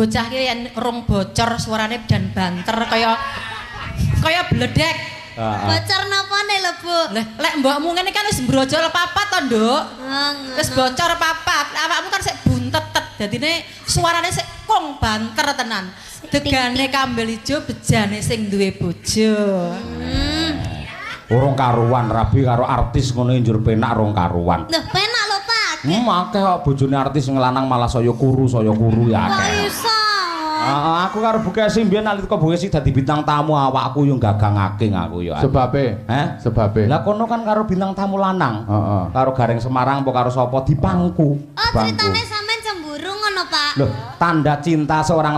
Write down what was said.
bocah ki yen rung bocor suarane dan banter kaya bledek. Bocor napane lho, Bu? Lah, lek mbokmu ngene kan wis brojol papat to, Nduk. Wis bocor papat. Awakmu kan sik buntetet. Dadine suarane sik kong banter tenan. Degane kambel ijo bejane sing duwe bojo. Urung karuan rabi karo artis ngono njur penak rong karuan. Loh, penak lho, Pak. Akeh kok bojone artis ngelanang malah saya kuru ya Kok akeh. iso? Aku karo Bukesi mbiyen nalika Bukesi dadi bintang tamu awakku yo gagang-aking aku yo. Sebabe. Sebabe. Lah kono kan karo bintang tamu lanang. Karo Gareng Semarang apa karo sapa dipangku. Oh, ceritane sampean cemburu ngono, Pak. Loh, tanda cinta seorang